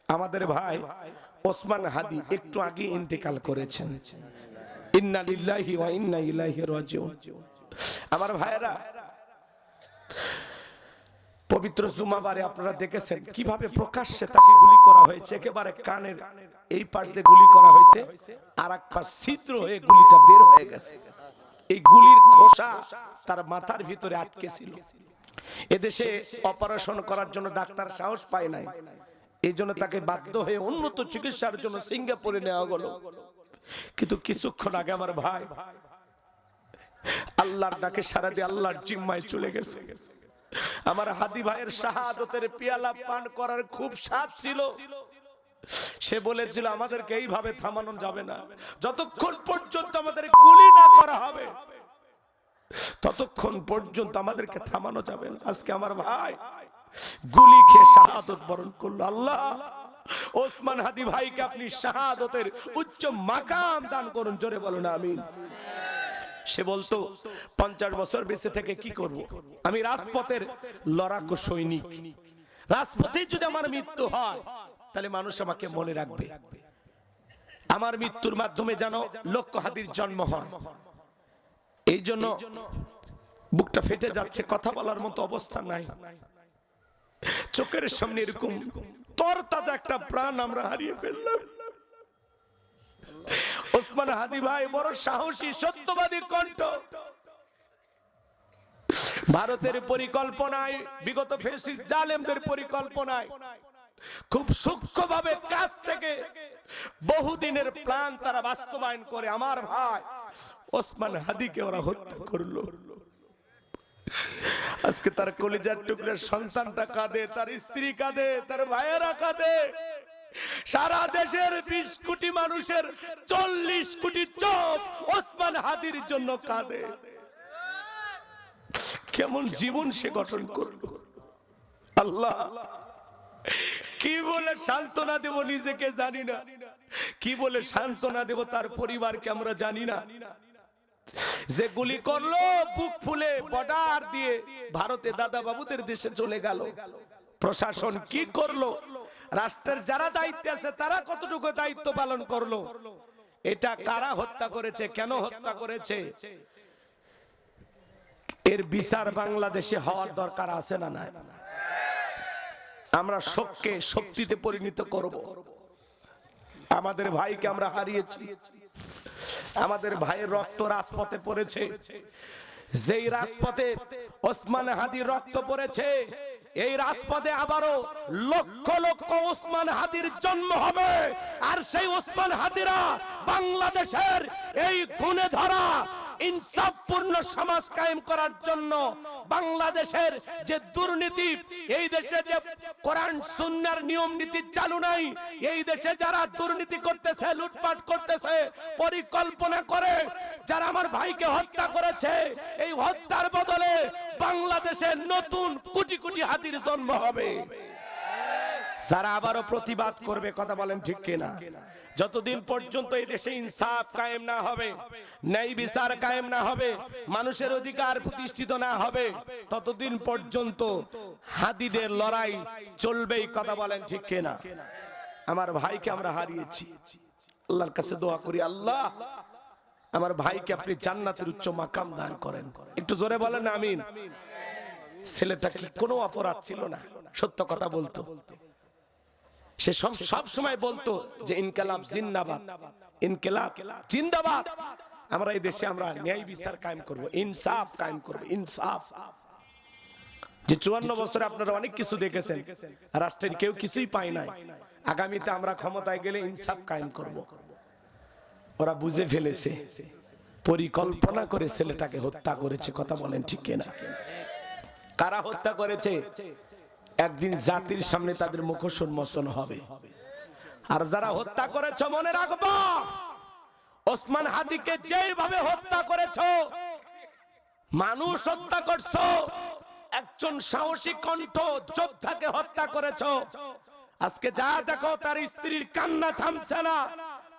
আমাদের ভাই ওসমান হাদি একটু আগে ইন্তেকাল করেছেন। ইন্না লিল্লাহি ওয়া ইন্না ইলাইহি রাজিউন। আমার ভাইরা, পবিত্র জুমাবারে আপনারা দেখেছেন কিভাবে প্রকাশ্যে তাকে গুলি করা হয়েছে। একেবারে কানের এই পাশ দিয়ে গুলি করা হয়েছে, আর এক পাশ ছিদ্র হয়ে গুলিটা বের হয়ে গেছে। এই গুলির খোসা তার মাথার ভিতরে আটকে ছিল। এদেশে অপারেশন করার জন্য ডাক্তার সাহস পায় নাই, এই জন্য তাকে বাধ্য হয়ে উন্নত চিকিৎসার জন্য সিঙ্গাপুরে নেওয়া হলো। কিন্তু কিছুক্ষণ আগে আমার ভাই আল্লাহর ডাকে সারা দিয়ে আল্লাহর জিম্মায় চলে গেছে। আমার হাদি ভাইয়ের শাহাদতের পেয়ালা পান করার খুব স্বাদ ছিল। সে বলেছিল আমাদেরকে এইভাবে থামানো যাবে না, যতক্ষণ পর্যন্ত আমাদের গুলি না করা হবে ততক্ষণ পর্যন্ত আমাদেরকে থামানো যাবে না। আজকে আমার ভাই গুলি খেয়ে শাহাদত বরণ করলো। আল্লাহ ওসমান হাদি ভাইকে আপনি শাহাদতের উচ্চ মাকাম দান করুন, জোরে বলুন আমিন। সে বলতো 50 বছর বেঁচে থেকে কি করব, আমি রাজপথের লড়াকু সৈনিক, রাজপথে যদি আমার মৃত্যু হয় তাহলে মানুষ আমাকে মনে রাখবে, আমার মৃত্যুর মাধ্যমে যেন লক্ষ হাদির জন্ম হয়। এই জন্য বুকটা ফেটে যাচ্ছে, কথা বলার মতো অবস্থা নাই। চোখের সামনে এরকম তরতাজা একটা প্রাণ আমরা হারিয়ে ফেললাম। ওসমান হাদি ভাই বড় সাহসী, সত্যবাদী কণ্ঠ। ভারতের পরিকল্পনায়, বিগত ফ্যাসিস্ট জালেমদের পরিকল্পনায় খুব সূক্ষ্মভাবে কাছ থেকে বহুদিনের প্ল্যান তারা বাস্তবায়ন করে আমার ভাই ওসমান হাদিকে ওরা হত্যা করলো। আজকে তার কলিজার টুকরার সন্তানটা কাঁদে, তার স্ত্রী কাঁদে, তার ভাইয়েরা কাঁদে। সারা দেশের 20 কোটি মানুষের 40 কোটি চোখ ওসমান হাদির জন্য কাঁদে। কেমন জীবন সে গঠন করলো। আল্লাহ, কি বলে সান্ত্বনা দেব নিজেকে জানি না, কি বলে সান্ত্বনা দেব তার পরিবারকে আমরা জানি না। যে গুলি করলো বুক ফুলে বর্ডার দিয়ে ভারতে দাদা বাবুদের দেশে চলে গেল। প্রশাসন কি করলো, রাষ্ট্রের যারা দায়িত্বে আছে তারা কতটুকু দায়িত্ব পালন করলো, এটা কারা হত্যা করেছে, কেন হত্যা করেছে, এর বিচার বাংলাদেশে হওয়ার দরকার আছে না নাই? আমরা শোককে শক্তিতে পরিণত করব। আমাদের ভাইকে আমরা হারিয়েছি, আমাদের ভাইয়ের রক্ত রাজপথে পড়েছে। যেই রাজপথে ওসমান হাদির রক্ত পড়েছে, এই রাজপথে আবারও লক্ষ লক্ষ ওসমান হাদির জন্ম হবে। আর সেই ওসমান হাদিরা বাংলাদেশের এই গুণে ধরা ইনসাফপূর্ণ সমাজ কায়েম করার জন্য, বাংলাদেশের যে দুর্নীতি, এই দেশে যে কোরআন সুন্নাহর নিয়ম নীতি চালু নাই, এই দেশে যারা দুর্নীতি করতেছে, লুটপাট করতেছে, পরিকল্পনা করে যারা আমার ভাইকে হত্যা করেছে, এই হত্যার বদলে বাংলাদেশে নতুন কোটি কোটি হাদির জন্ম হবে, যারা আবারও প্রতিবাদ করবে। কথা বলেন ঠিক কিনা? যতদিন পর্যন্ত এই দেশে ইনসাফ কায়েম না হবে, ন্যায় বিচার কায়েম না হবে, মানুষের অধিকার প্রতিষ্ঠিত না হবে, ততদিন পর্যন্ত হাদিদের লড়াই চলবেই। কথা বলেন ঠিক কিনা? আমার ভাইকে আমরা হারিয়েছি। আল্লাহর কাছে দোয়া করি, আল্লাহ আমার ভাইকে আপনি জান্নাতের উচ্চ মাকাম দান করেন। একটু জোরে বলেন আমিন। ছেলেটা কি কোনো অপরাধ ছিল না, সত্য কথা বলতো। সে সব সময় বলতো যে ইনকিলাব জিন্দাবাদ, ইনকিলাব জিন্দাবাদ। আমরা এই দেশে আমরা ন্যায় বিচার কায়েম করব, ইনসাফ কায়েম করব, ইনসাফ। যে 54 বছরে আপনারা অনেক কিছু দেখেছেন, রাষ্ট্রের কেউ কিছুই পায় নাই। আগামীতে আমরা ক্ষমতায় গেলে ইনসাফ কায়েম করব। ওরা বুঝে ফেলেছে, পরিকল্পনা করে ছেলেটাকে হত্যা করেছে। কথা বলেন ঠিক কিনা? কারা হত্যা করেছে একদিন জাতির সামনে তাদের মুখোশ উন্মোচন হবে। আর যারা হত্যা করেছে মনে রাখবো, ওসমান হাদিকে যেভাবে হত্যা করেছো, মানুষ হত্যা করছো, একজন সাহসী কণ্ঠ যোদ্ধাকে হত্যা করেছো। আজকে যা দেখো, তার স্ত্রীর কান্না থামছে না,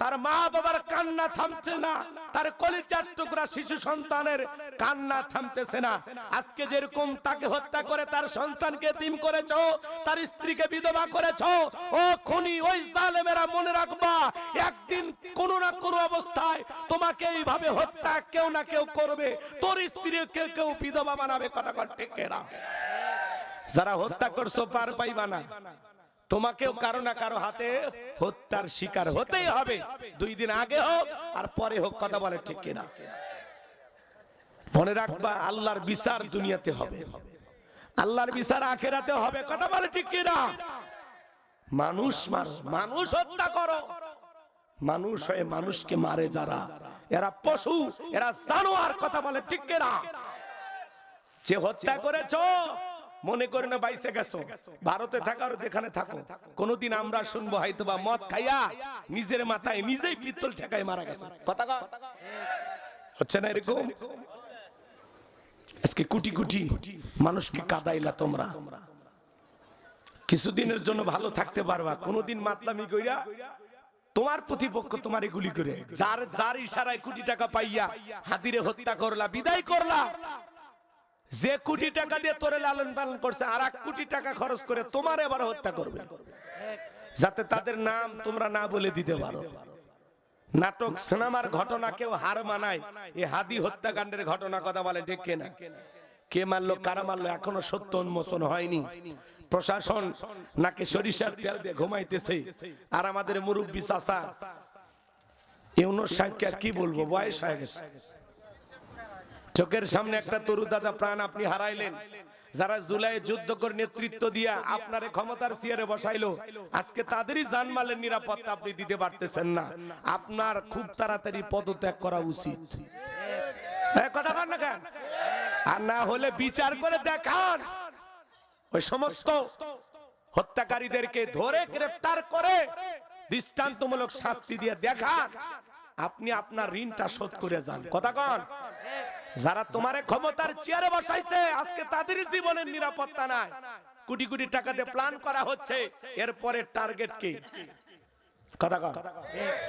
তার মা বাবার কান্না থামছে না, তার কলিজার টুকরা শিশু সন্তানের কান্না থামতেছে না। আজকে যেরকম তাকে হত্যা করে তার সন্তানকে এতিম করেছো, তার স্ত্রীকে বিধবা করেছো, ও খুনি ওই জালেমেরা মনে রাখবা একদিন কোন না কোন অবস্থায় তোমাকে এইভাবে হত্যা কেউ না কেউ করবে, তোর স্ত্রীকে কেউ বিধবা বানাবে। কথা ঠিক না? যারা হত্যা করছো পার পাইবা না, তোমাকেও কারো না কারো হাতে হত্যার শিকার হতেই হবে, 2 দিন আগে হোক আর পরে হোক। কথা বলে ঠিক কিনা? মনে রাখবা আল্লাহর বিচার দুনিয়াতে হবে, আল্লাহর বিচার আখেরাতে হবে। কথা বলে ঠিক কিনা? মানুষ মানুষ হত্যা করো, মানুষ হয়ে মানুষকে মারে যারা, এরা পশু, এরা জানোয়ার। কথা বলে ঠিক কিনা? যে হত্যা করেছো মনে করে না বাইসে গেছো, ভারতে থাকার যেখানে থাকো, কোনদিন আমরা শুনবো হয়তো বা মদ খাইয়া নিজের মাথায় নিজেই পিস্তল ঠেকায় মারা গেছে। কথা হচ্ছে না এরকম? আজকে কোটি কোটি মানুষকে কাদাইলা তোমরা, কিছুদিনের জন্য ভালো থাকতে পারবা, কোনদিন মাতলামি কইরা তোমার প্রতিপক্ষ তোমারে গুলি করে, যার ইশারায় কোটি টাকা পাইয়া হাতিরে হত্যা করলা, বিদায় করলা। যে কোটি টাকা দিয়ে তোরে লালন পালন করছে আর 1 কোটি টাকা খরচ করে তোমার এবার হত্যা করবে, যাতে তাদের নাম তোমরা না বলে দিতে পারো। নাটক সিনেমার ঘটনা কেউ হার মানায়, এই হাদি হত্যাকাণ্ডের ঘটনা। কথা বলে ঠিক কিনা? কে মারলো, কারা মারলো, এখনো সত্য উন্মোচন হয়নি। প্রশাসন নাকি সরিষার তেল দিয়ে ঘুমাইতেছে, আর আমাদের মুরব্বী চাচা ইউনুস সাহেবকে কি বলবো, বয়স হয়ে গেছে। চোখের সামনে একটা তরুতাজা প্রাণ আপনি হারাইলেন। যারা জুলাই যুদ্ধ করে নেতৃত্ব দিয়া আপনারে ক্ষমতার চেয়ারে বসাইলো, আজকে তাদেরই জানমালের নিরাপত্তা আপনি দিতে পারতেছেন না। আপনার খুব তাড়াতাড়ি পদত্যাগ করা উচিত। কথা বল না কেন? আর না হলে বিচার করে দেখান, ওই সমস্ত হত্যাকারীদেরকে ধরে গ্রেফতার করে দৃষ্টান্তমূলক শাস্তি দিয়ে দেখান, আপনি আপনার ঋণটা শোধ করে যান। কথা কন? যারা তোমারে ক্ষমতার চেয়ারে বসাইছে আজকে তাদের জীবনের নিরাপত্তা নাই, কোটি কোটি টাকা দিয়ে প্ল্যান করা হচ্ছে, এরপরে টার্গেট কি? কথা কন?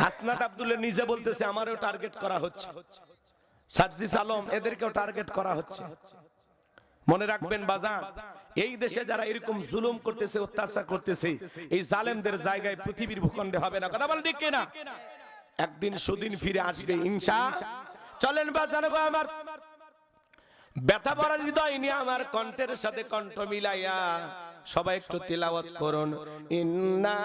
হাসনাত আব্দুল্লাহ নিজে বলতেছে আমারও টার্গেট করা হচ্ছে, সার্জিস আলম এদেরকেও টার্গেট করা হচ্ছে। মনে রাখবেন বাজান, এই দেশে যারা এরকম জুলুম করতেছে, অত্যাচার করতেছে, এই জালেমদের জায়গায় পৃথিবীর ভূখণ্ডে হবে না। কথা বল ঠিক কিনা? একদিন সুদিন ফিরে আসবে ইনশাআল্লাহ। চলেন বাজান গো আমার, ব্যথা ভরা হৃদয় নিয়ে আমার কণ্ঠের সাথে কণ্ঠ মিলাইয়া সবাই একটু তিলাওয়াত করুন। ইন্না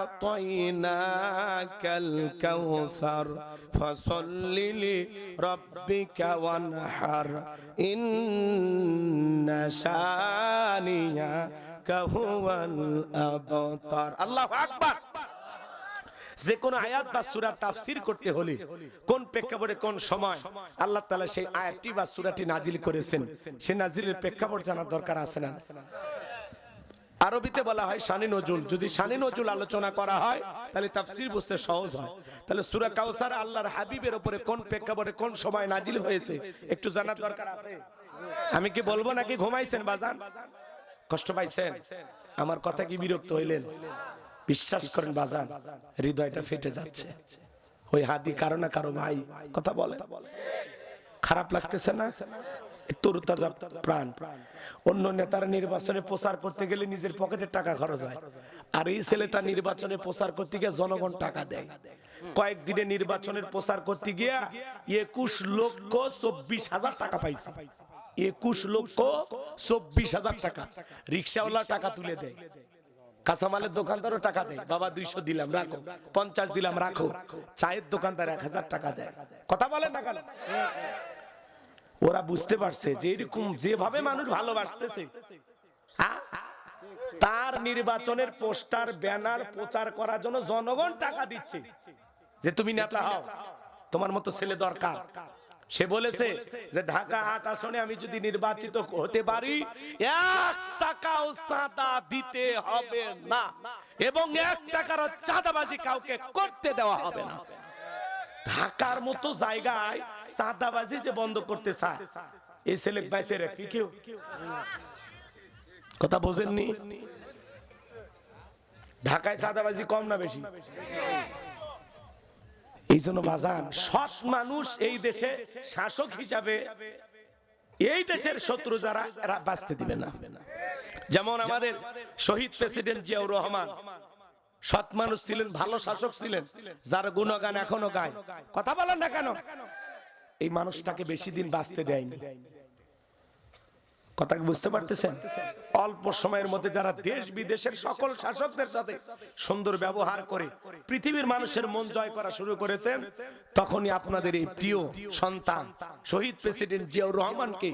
আ'তাইনাকাল কাউসার ফাসাল্লি লিরাব্বিকা ওয়ানহার ইন্না শানিয়াকা হুয়াল আবতার। আল্লাহু আকবার। যে কোন আয়াত বা সূরা তাফসীর করতে হলে কোন প্রেক্ষাপটে কোন সময় আল্লাহ তাআলা সেই আয়াতটি বা সূরাটি নাজিল করেছেন, সেই নাজিলের প্রেক্ষাপট জানার দরকার আছে না? আরবিতে বলা হয় শানে নজুল। যদি শানে নজুল আলোচনা করা হয় তাহলে তাফসীর বুঝতে সহজ হয়। তাহলে সূরা কাউসার আল্লাহর হাবিবের উপরে কোন প্রেক্ষাপটে কোন সময় নাজিল হয়েছে একটু জানার দরকার আছে। আমি কি বলবো নাকি ঘুমাইছেন বাজান? কষ্ট পাইছেন? আমার কথা কি বিরক্ত হইলেন? বিশ্বাস করেন বাজান, হৃদয়টা ফেটে যাচ্ছে। ওই হাদি কারো না কারো ভাই। কথা বলে খারাপ লাগতেছে না? তরুতাজা প্রাণ। অন্য নেতারা নির্বাচনে প্রচার করতে গেলে নিজের পকেটের টাকা খরচ হয়, আর এই ছেলেটা নির্বাচনে প্রচার করতে গিয়ে জনগণ টাকা দেয়। কয়েকদিনে নির্বাচনের প্রচার করতে গিয়া 21,24,000 টাকা পাইছে। 21,24,000 টাকা। রিক্সাওয়ালা টাকা তুলে দেয়, কাঁচামালের দোকানদারও টাকা দেয়, বাবা 200 দিলাম রাখো, 50 দিলাম রাখো। চায়ের দোকানদার 1000 টাকা দেয়। কথা বলেন না কেন? ওরা বুঝতে পারছে যে এরকম যেভাবে মানুষ ভালোবাসতেছে, তার নির্বাচনের পোস্টার ব্যানার প্রচার করার জন্য জনগণ টাকা দিচ্ছে যে তুমি নেতা হও, তোমার মতো ছেলে দরকার। সে বলেছে যে ঢাকা 8 আসনে আমি যদি নির্বাচিত হতে পারি 1 টাকাও চাঁদা দিতে হবে না, এবং 1 টাকারও চাঁদাবাজি কাউকে করতে দেওয়া হবে না। ঢাকার মতো জায়গায় চাঁদাবাজি যে বন্ধ করতে চায়, এই ছেলে বাইসে রাখি কেউ? কথা বোঝেননি? ঢাকায় চাঁদাবাজি কম না বেশি? এই জন্য বাজান, সৎ মানুষ এই দেশে শাসক হিসাবে এই দেশের শত্রু যারা, এরা বাঁচতে দিবে না। যেমন আমাদের শহীদ প্রেসিডেন্ট জিয়াউর রহমান সৎ মানুষ ছিলেন, ভালো শাসক ছিলেন, যার গুণগান এখনো গায়। কথা বলেন না কেন? এই মানুষটাকে বেশি দিন বাঁচতে দেয়নি। কথা বুঝতে পারতেছেন? অল্প সময়ের মধ্যে যারা দেশ বিদেশের সকল শাসকদের সাথে সুন্দর ব্যবহার করে পৃথিবীর মানুষের মন জয় করা শুরু করেছেন, তখনই আপনাদের এই প্রিয় সন্তান শহীদ প্রেসিডেন্ট জিয়াউর রহমানকে,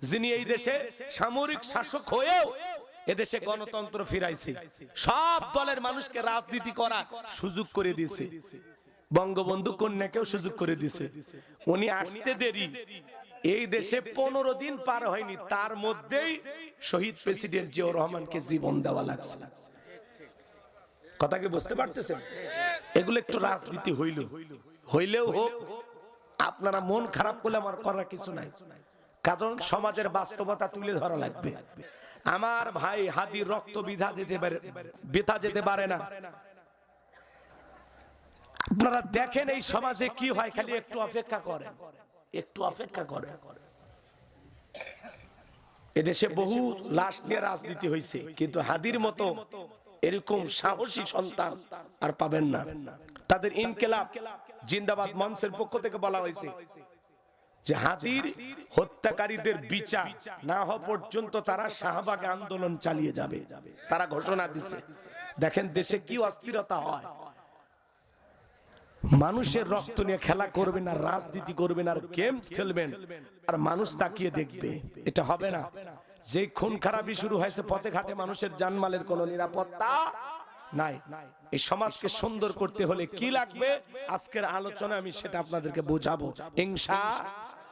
যিনি এই দেশে সামরিক শাসক হয়েও এদেশে গণতন্ত্র ফিরাইছে, সব দলের মানুষকে রাজনীতি করার সুযোগ করে দিয়েছে, বঙ্গবন্ধু কন্যাকেও সুযোগ করে দিয়েছে। উনি আসতে দেরি, এই দেশে 15 দিন পার হয়নি, তার মধ্যেই শহীদ প্রেসিডেন্ট জিয়াউর রহমানকে জীবন দেওয়া লাগছে। কথা কি বুঝতে পারতেছেন? এগুলো একটু রাজনীতি হইলেও হোক, আপনারা মন খারাপ করলে আমার করার কিছু নাই, কারণ সমাজের বাস্তবতা তুলে ধরা লাগবে। আমার ভাই হাদির রক্ত বৃথা যেতে পারে না। আপনারা দেখেন এই সমাজে কি হয়, খালি একটু অপেক্ষা করেন, একটু অপেক্ষা করেন। এদেশে বহু লাশ নিয়ে রাজনীতি হয়েছে, কিন্তু হাদির মতো এরকম সাহসী সন্তান আর পাবেন না। তাদের ইনকিলাব জিন্দাবাদ মঞ্চের পক্ষ থেকে বলা হয়েছে যে হাদির হত্যাকারীদের বিচার না হওয়া পর্যন্ত তারা শাহবাগ আন্দোলন চালিয়ে যাবে, তারা ঘোষণা দিচ্ছে। দেখেন দেশে কি অস্থিরতা হয়। মানুষের রক্ত নিয়ে খেলা করবেন আর রাজনীতি করবেন আর গেম খেলবেন আর মানুষ তাকিয়ে দেখবে, এটা হবে না। যে খুন খারাপি শুরু হয়েছে পথে ঘাটে, মানুষের জানমালের কোনো নিরাপত্তা নাই। এই সমাজকে সুন্দর করতে হলে কি লাগবে, আজকের আলোচনা আমি সেটা আপনাদেরকে বোঝাবো ইনশাআল্লাহ।